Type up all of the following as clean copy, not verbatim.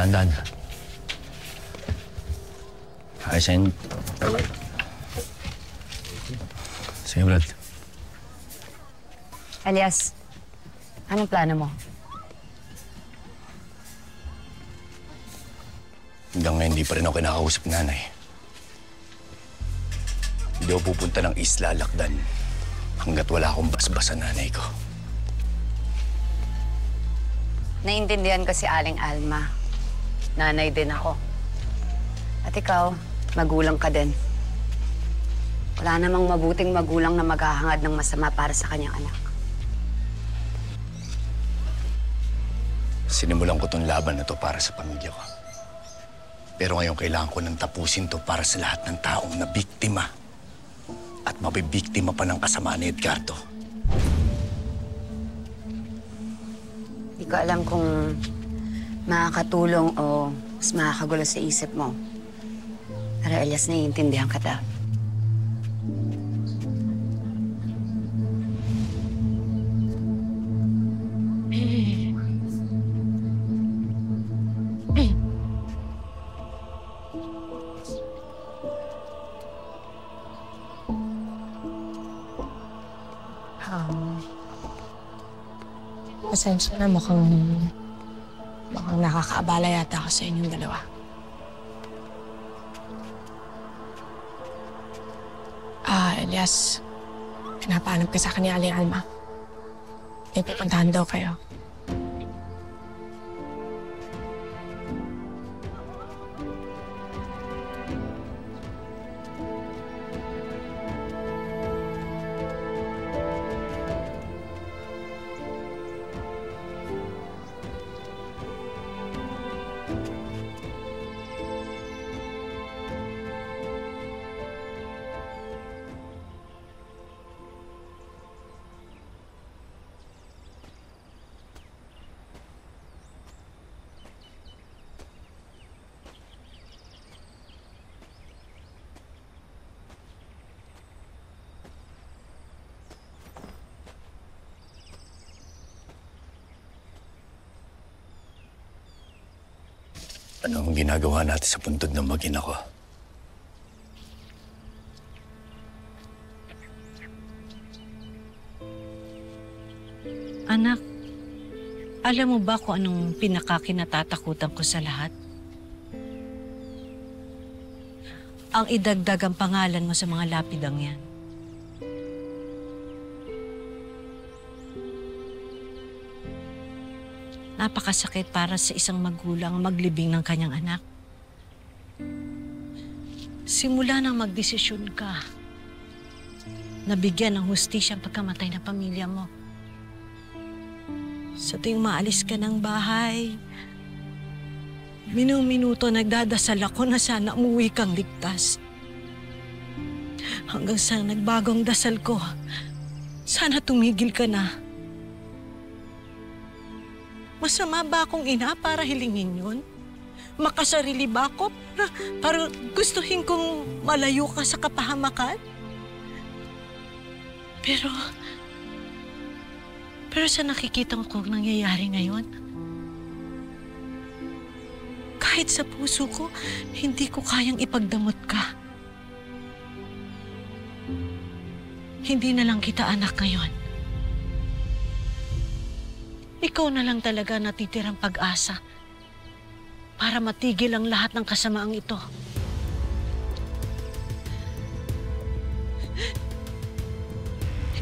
Dahan-dahan. Ayos yan. Sige, Brad. Elias, anong plano mo? Hanggang ngayon, hindi pa rin ako kinakausap nanay. Hindi ako pupunta ng isla Lakdan hanggat wala akong basbas sa nanay ko. Naiintindihan ko si Aling Alma. Nanay din ako. At ikaw, magulang ka din. Wala namang mabuting magulang na maghahangad ng masama para sa kanyang anak. Sinimulan ko tong laban na to para sa pamilya ko. Pero ngayon kailangan ko nang tapusin to para sa lahat ng taong na biktima. At mabibiktima pa ng kasama ni Edgardo. Hindi ko alam kung makakatulong o mas makakagulo sa isip mo. Pero Elias, naiintindihan kita. Pasensya na, mukhang nakakaabala yata ako sa inyong dalawa. Elias, pinapaanap ka sa akin ni Aling Alma. May pupuntahan daw kayo. Ano ang ginagawa natin sa puntod ng mag-ina ko? Anak, alam mo ba kung anong pinakakinatatakutan ko sa lahat? Ang idagdag ang pangalan mo sa mga lapidang yan. Napakasakit para sa isang magulang maglibing ng kanyang anak. Simula nang magdesisyon ka, nabigyan ng hustisya ang pagkamatay ng pamilya mo. Sa tuwing maalis ka ng bahay, minuto nagdadasal ako na sana umuwi kang ligtas. Hanggang sa nagbagong dasal ko, sana tumigil ka na. Masama ba akong ina para hilingin yun? Makasarili ba ako para gustuhin kong malayo ka sa kapahamakan? Pero sa nakikita ko nangyayari ngayon, kahit sa puso ko, hindi ko kayang ipagdamot ka. Hindi na lang kita anak ngayon. Ikaw na lang talaga natitirang pag-asa para matigil ang lahat ng kasamaang ito.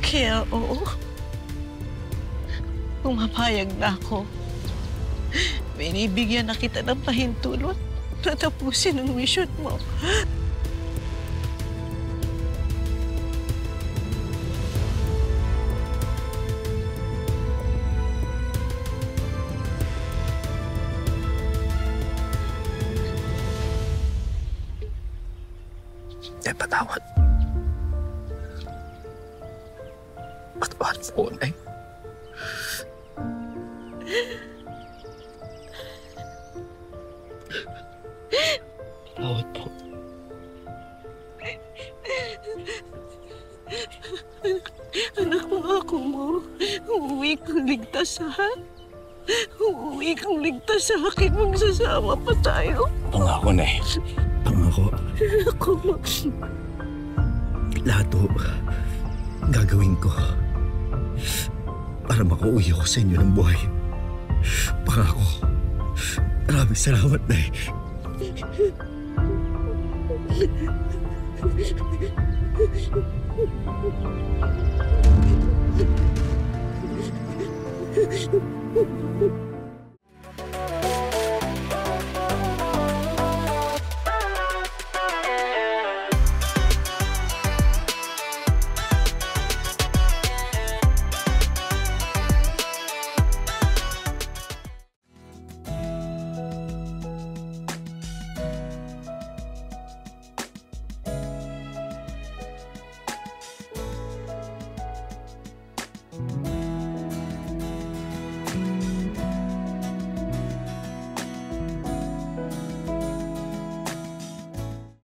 Kaya oo, pumapayag na ako. Binibigyan na kita ng pahintulot na tapusin ang mission mo. Patawad. Patawad po, Nay. Patawad po. Anak mo ako mo, uuwi kang ligtas, ha? uuwi kang ligtas sa akin. Magsasama pa tayo. Pangako, Nay. Pangako. Ako, Lahat ho, gagawin ko para makauwi ako sa inyo ng buhay. Pangako. Maraming salamat, Nay. Thank you.